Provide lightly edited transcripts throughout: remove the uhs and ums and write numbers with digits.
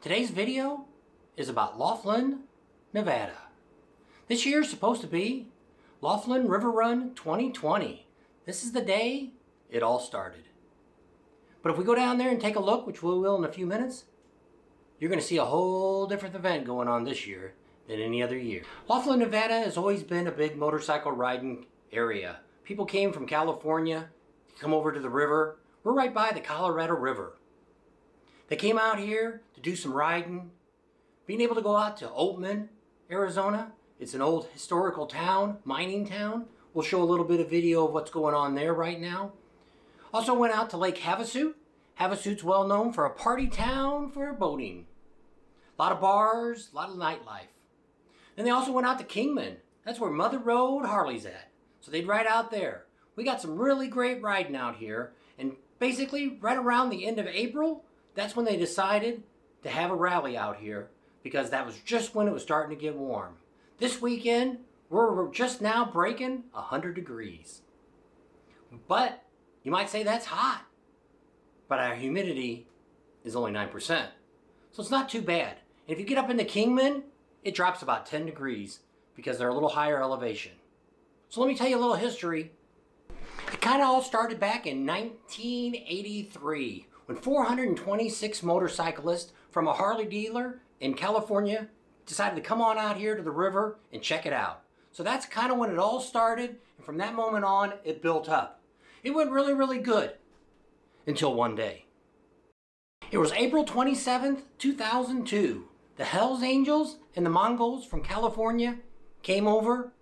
Today's video is about Laughlin, Nevada. This year is supposed to be Laughlin River Run 2020. This is the day it all started. But if we go down there and take a look, which we will in a few minutes, you're going to see a whole different event going on this year than any other year. Laughlin, Nevada has always been a big motorcycle riding area. People came from California to come over to the river. We're right by the Colorado River. They came out here to do some riding. Being able to go out to Oatman, Arizona. It's an old historical town, mining town. We'll show a little bit of video of what's going on there right now. Also went out to Lake Havasu. Havasu's well known for a party town for boating. A lot of bars, a lot of nightlife. Then they also went out to Kingman. That's where Mother Road Harley's at. So they'd ride out there. We got some really great riding out here. And basically right around the end of April, that's when they decided to have a rally out here, because that was just when it was starting to get warm. This weekend, we're just now breaking 100 degrees. But you might say that's hot. But our humidity is only 9%. So it's not too bad. And if you get up into Kingman, it drops about 10 degrees because they're a little higher elevation. So let me tell you a little history. It kind of all started back in 1983 when 426 motorcyclists from a Harley dealer in California decided to come on out here to the river and check it out. So that's kind of when it all started, and from that moment on, it built up. It went really, really good until one day. It was April 27th, 2002. The Hells Angels and the Mongols from California came over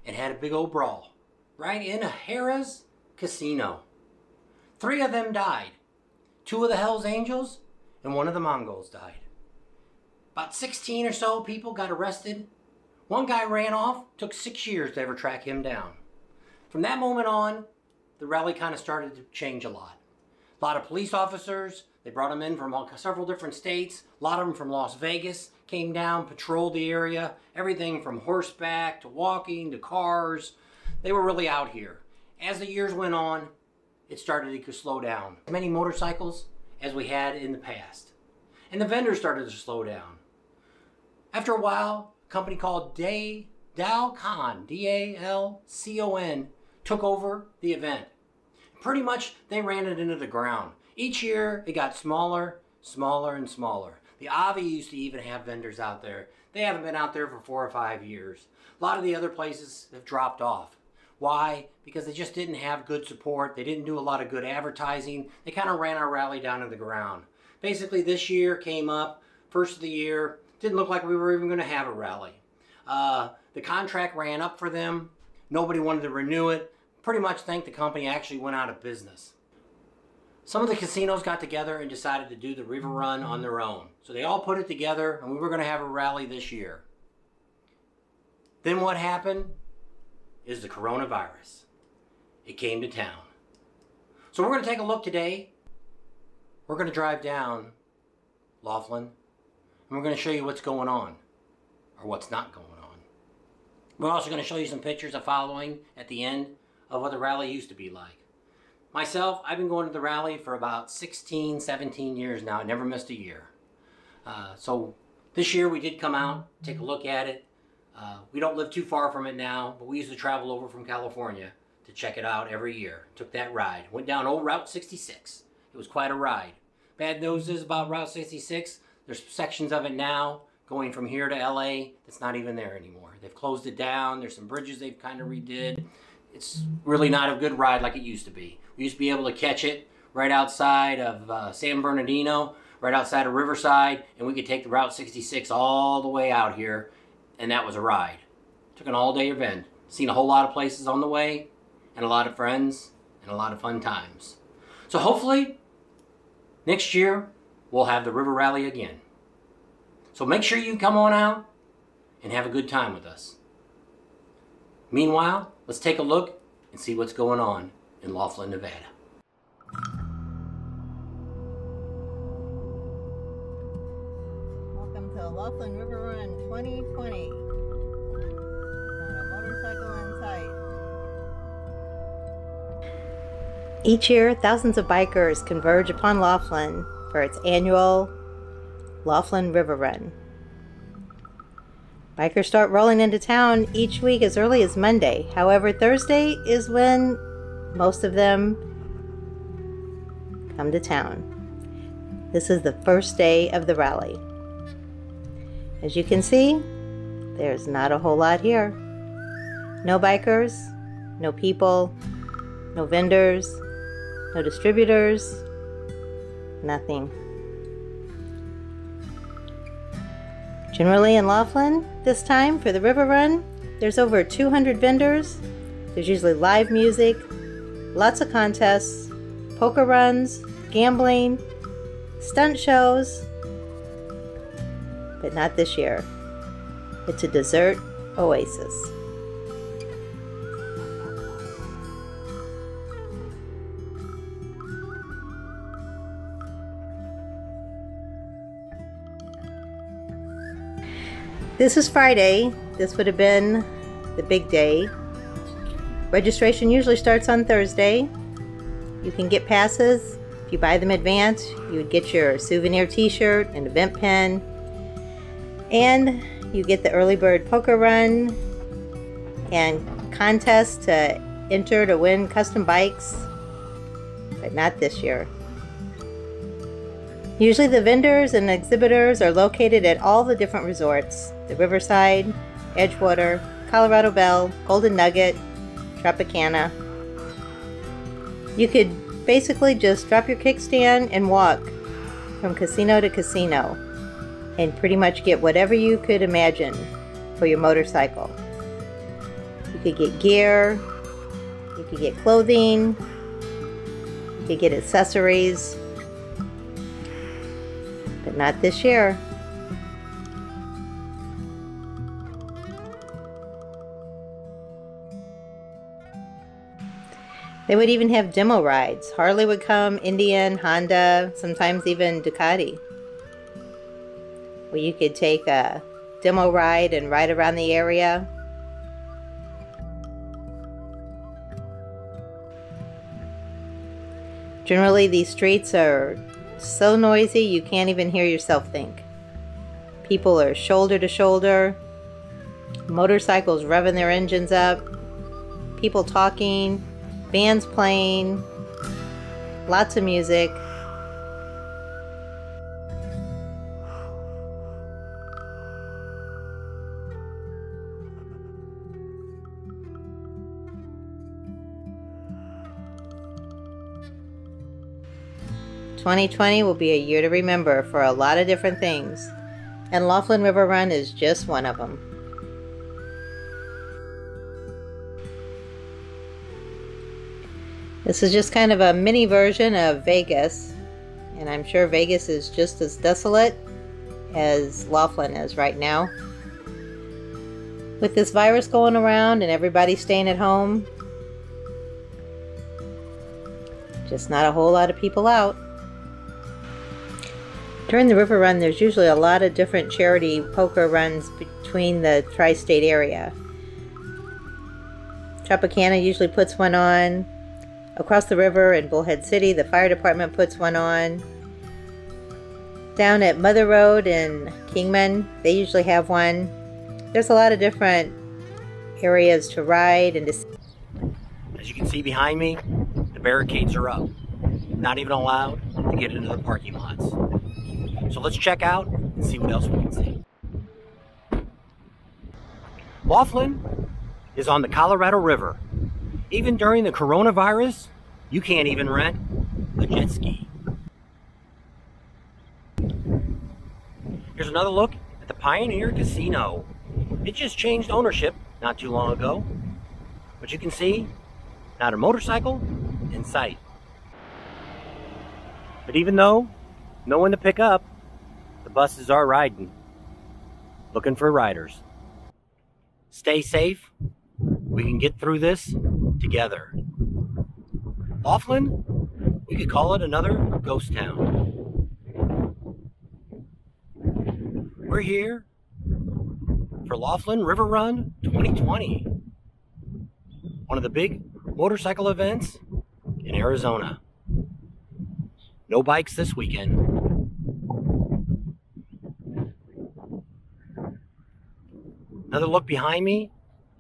and had a big old brawl right in a Harrah's casino. 3 of them died. 2 of the Hells Angels and 1 of the Mongols died. About 16 or so people got arrested. 1 guy ran off. Took 6 years to ever track him down. From that moment on, the rally kind of started to change a lot. A lot of police officers, they brought them in from several different states. A lot of them from Las Vegas came down, patrolled the area. Everything from horseback to walking to cars. They were really out here. As the years went on, it started to slow down. As many motorcycles as we had in the past. And the vendors started to slow down. After a while, a company called Dalcon, D-A-L-C-O-N, took over the event. Pretty much, they ran it into the ground. Each year, it got smaller, smaller, and smaller. The Avi used to even have vendors out there. They haven't been out there for 4 or 5 years. A lot of the other places have dropped off. Why? Because they just didn't have good support. They didn't do a lot of good advertising. They kind of ran our rally down to the ground. Basically, this year came up, first of the year. Didn't look like we were even going to have a rally. The contract ran up for them. Nobody wanted to renew it. Pretty much think the company actually went out of business. Some of the casinos got together and decided to do the river run on their own. So they all put it together, and we were going to have a rally this year. Then what happened is the coronavirus. It came to town. So we're going to take a look today. We're going to drive down Laughlin, and we're going to show you what's going on, or what's not going on. We're also going to show you some pictures of following at the end of what the rally used to be like. Myself, I've been going to the rally for about 16, 17 years now. I never missed a year. So this year we did come out, take a look at it. We don't live too far from it now, but we used to travel over from California to check it out every year. Took that ride. Went down old Route 66. It was quite a ride. Bad news is about Route 66, there's sections of it now going from here to LA that's not even there anymore. They've closed it down. There's some bridges they've kind of redid. It's really not a good ride like it used to be. We used to be able to catch it right outside of San Bernardino, right outside of Riverside, and we could take the Route 66 all the way out here, and that was a ride. Took an all-day event. Seen a whole lot of places on the way, and a lot of friends, and a lot of fun times. So hopefully, next year, we'll have the River Rally again. So make sure you come on out and have a good time with us. Meanwhile, let's take a look and see what's going on in Laughlin, Nevada. Welcome to Laughlin River Run 2020. Not a motorcycle in sight. Each year, thousands of bikers converge upon Laughlin for its annual Laughlin River Run. Bikers start rolling into town each week as early as Monday. However, Thursday is when most of them come to town. This is the first day of the rally. As you can see, there's not a whole lot here. No bikers, no people, no vendors, no distributors, nothing. Generally in Laughlin, this time for the river run, there's over 200 vendors. There's usually live music, lots of contests, poker runs, gambling, stunt shows, but not this year. It's a dessert oasis. This is Friday. This would have been the big day. Registration usually starts on Thursday. You can get passes. If you buy them in advance, you would get your souvenir t-shirt and event pin. And you get the early bird poker run and contest to enter to win custom bikes, but not this year. Usually the vendors and exhibitors are located at all the different resorts: the Riverside, Edgewater, Colorado Bell, Golden Nugget, Tropicana. You could basically just drop your kickstand and walk from casino to casino and pretty much get whatever you could imagine for your motorcycle. You could get gear, you could get clothing, you could get accessories, but not this year. They would even have demo rides. Harley would come, Indian, Honda, sometimes even Ducati, where you could take a demo ride and ride around the area. Generally, these streets are so noisy you can't even hear yourself think. People are shoulder to shoulder, motorcycles revving their engines up, people talking, bands playing, lots of music. "2020 will be a year to remember for a lot of different things, and Laughlin River Run is just one of them." This is just kind of a mini version of Vegas, and I'm sure Vegas is just as desolate as Laughlin is right now. With this virus going around and everybody staying at home, just not a whole lot of people out. During the river run, there's usually a lot of different charity poker runs between the tri-state area. Tropicana usually puts one on. Across the river in Bullhead City, the fire department puts one on. Down at Mother Road in Kingman, they usually have one. There's a lot of different areas to ride and to see. As you can see behind me, the barricades are up. Not even allowed to get into the parking lots. So let's check out and see what else we can see. Laughlin is on the Colorado River. Even during the coronavirus, you can't even rent a jet ski. Here's another look at the Pioneer Casino. It just changed ownership not too long ago. But you can see, not a motorcycle in sight. But even though no one to pick up, the buses are riding, looking for riders. Stay safe. We can get through this together. Laughlin, we could call it another ghost town. We're here for Laughlin River Run 2020, one of the big motorcycle events in Arizona. No bikes this weekend. Another look behind me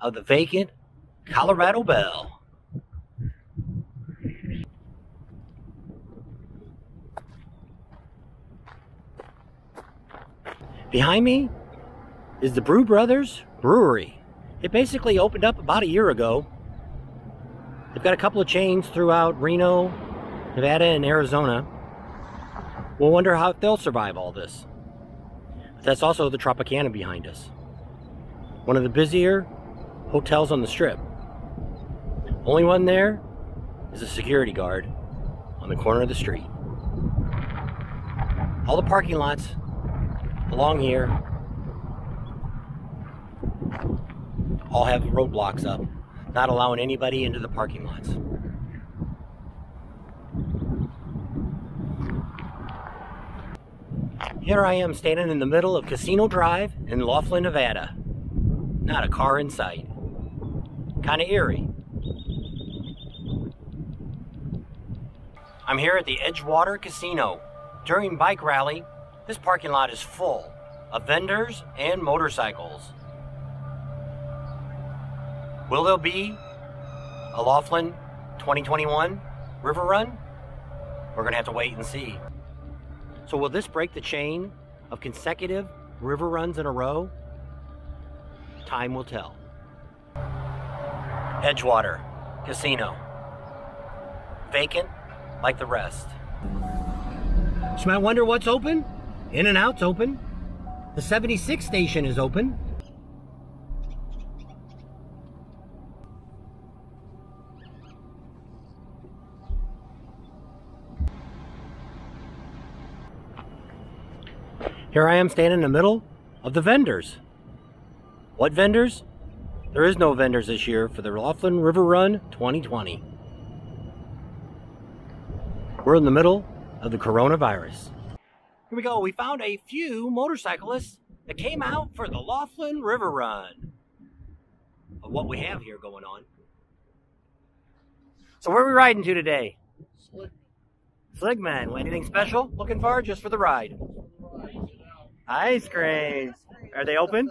of the vacant Colorado Belle. Behind me is the Brew Brothers Brewery. It basically opened up about a year ago. They've got a couple of chains throughout Reno, Nevada, and Arizona. We'll wonder how they'll survive all this. But that's also the Tropicana behind us. One of the busier hotels on the Strip. Only one there is a security guard on the corner of the street. All the parking lots along here all have roadblocks up, not allowing anybody into the parking lots. Here I am standing in the middle of Casino Drive in Laughlin, Nevada. Not a car in sight. Kind of eerie. I'm here at the Edgewater Casino. During bike rally, this parking lot is full of vendors and motorcycles. Will there be a Laughlin 2021 River Run? We're gonna have to wait and see. So will this break the chain of consecutive river runs in a row? Time will tell. Edgewater Casino. Vacant like the rest. So you might wonder what's open? In and Out's open. The 76 station is open. Here I am standing in the middle of the vendors. What vendors? There is no vendors this year for the Laughlin River Run 2020. We're in the middle of the coronavirus. Here we go. We found a few motorcyclists that came out for the Laughlin River Run. Of what we have here going on. So where are we riding to today? Sligman. Anything special? Looking forward just for the ride. Ice cream. Are they open?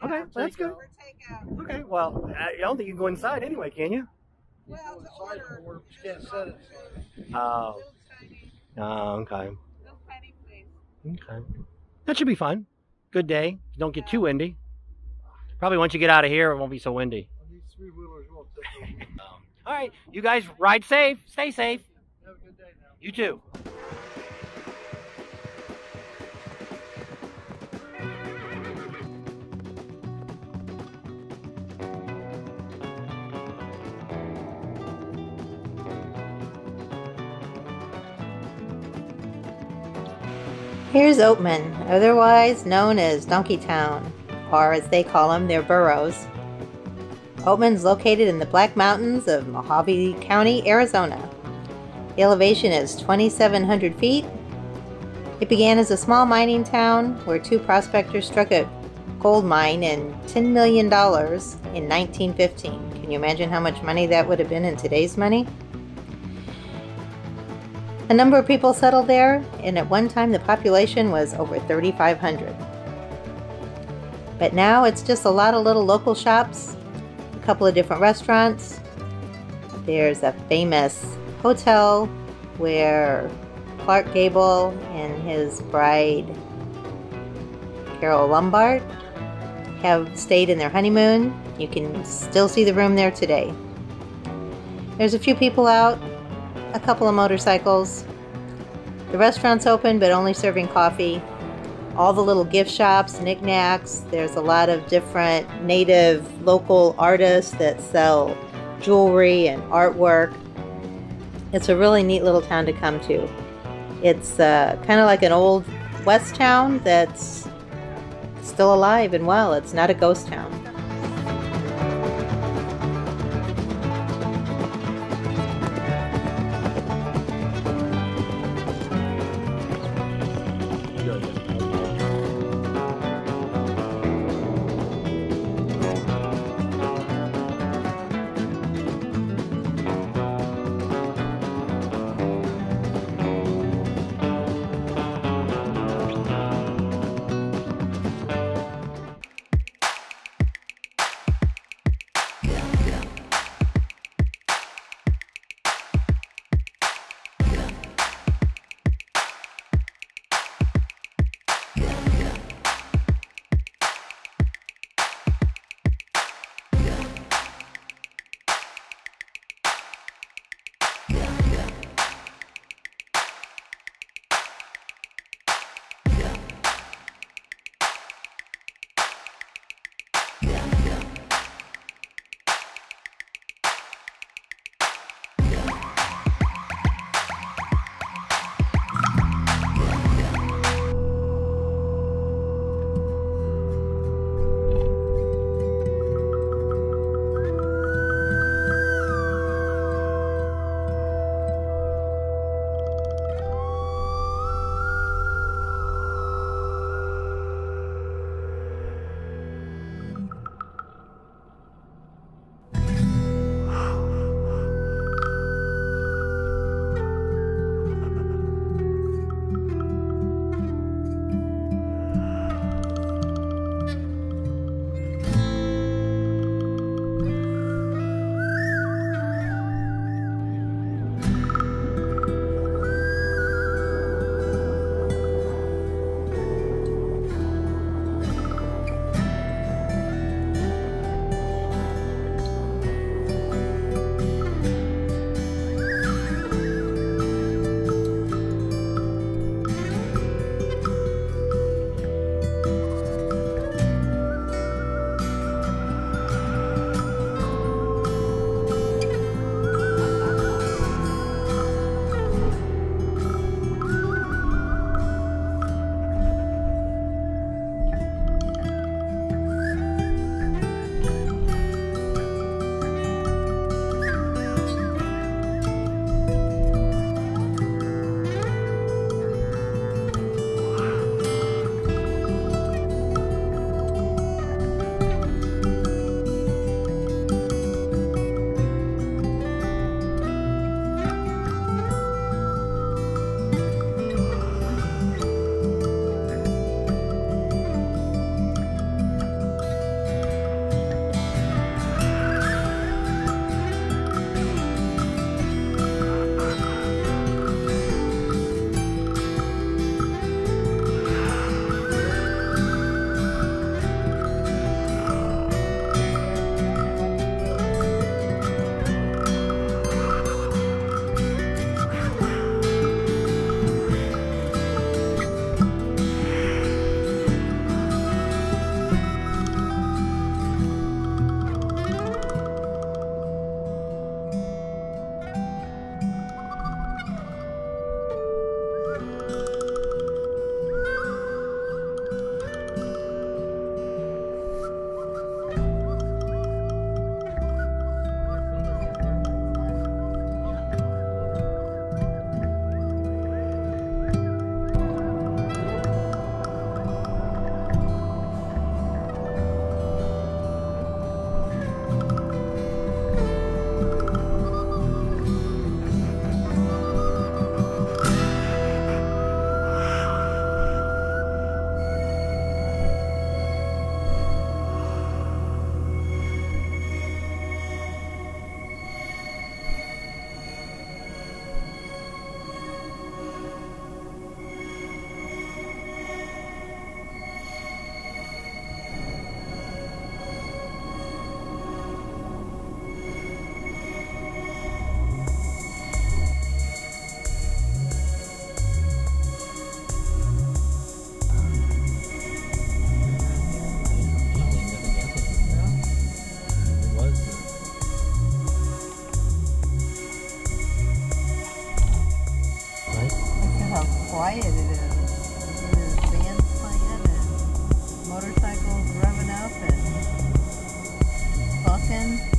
Okay, that's good. Okay, well, I don't think you can go inside anyway, can you? Well, to order. We can't set it. Oh. Oh, okay. Okay. That should be fun. Good day. Don't get too windy. Probably once you get out of here, it won't be so windy. These three-wheelers won't take them. All right, you guys ride safe. Stay safe. Have a good day now. You too. Here's Oatman, otherwise known as Donkey Town, or as they call them, their burrows. Oatman's located in the Black Mountains of Mojave County, Arizona. The elevation is 2,700 feet. It began as a small mining town where two prospectors struck a gold mine in $10 million in 1915. Can you imagine how much money that would have been in today's money? A number of people settled there, and at one time the population was over 3,500. But now it's just a lot of little local shops, a couple of different restaurants. There's a famous hotel where Clark Gable and his bride, Carol Lombard, have stayed in their honeymoon. You can still see the room there today. There's a few people out, a couple of motorcycles. The restaurant's open but only serving coffee. All the little gift shops, knickknacks. There's a lot of different native local artists that sell jewelry and artwork. It's a really neat little town to come to. It's kind of like an old west town that's still alive and well. It's not a ghost town. quiet it is. There's bands playing and motorcycles revving up and bucking.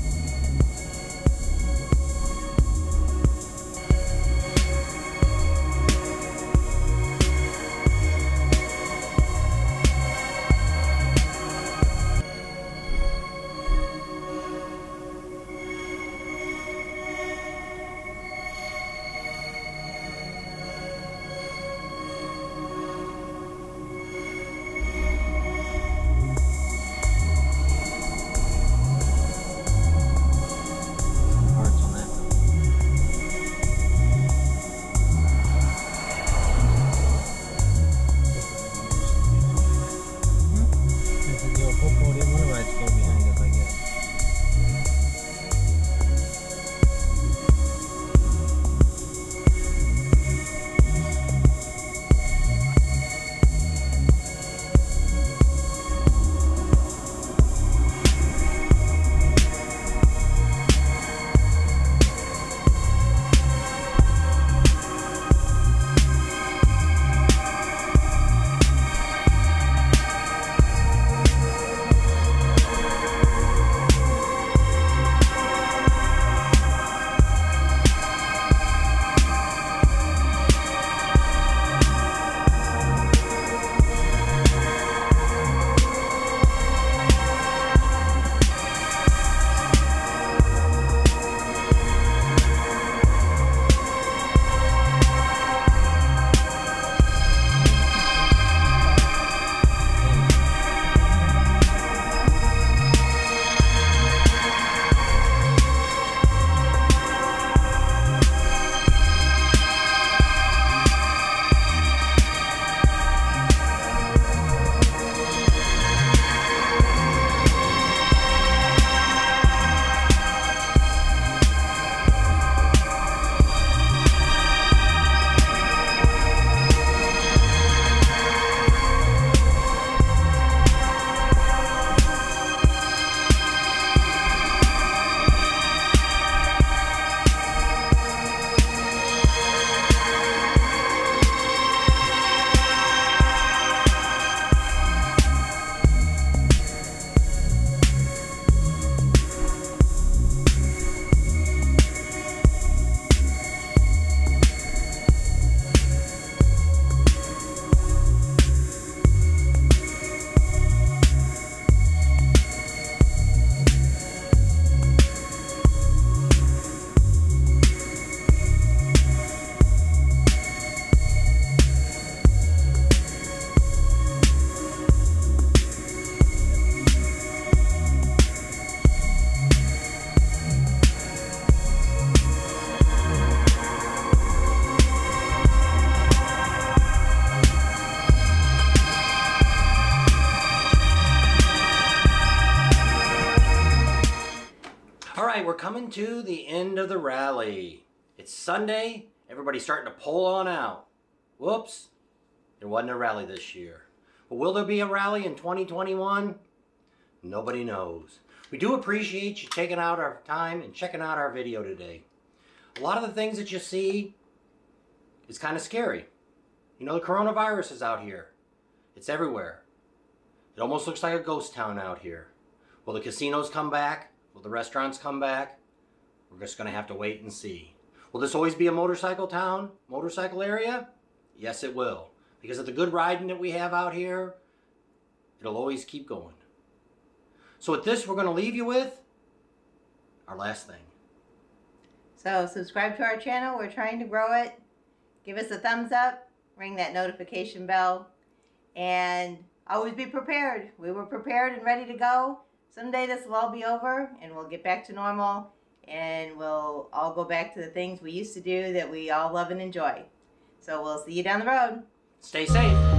right, we're coming to the end of the rally. It's Sunday. Everybody's starting to pull on out. Whoops. There wasn't a rally this year. But will there be a rally in 2021? Nobody knows. We do appreciate you taking out our time and checking out our video today. A lot of the things that you see is kind of scary. You know, the coronavirus is out here. It's everywhere. It almost looks like a ghost town out here. Will the casinos come back? Will the restaurants come back? We're just going to have to wait and see. Will this always be a motorcycle town? Motorcycle area? Yes, it will. Because of the good riding that we have out here, it'll always keep going. So with this, we're going to leave you with our last thing. So subscribe to our channel. We're trying to grow it. Give us a thumbs up. Ring that notification bell. And always be prepared. We were prepared and ready to go. Someday this will all be over and we'll get back to normal. And we'll all go back to the things we used to do that we all love and enjoy. So we'll see you down the road. Stay safe.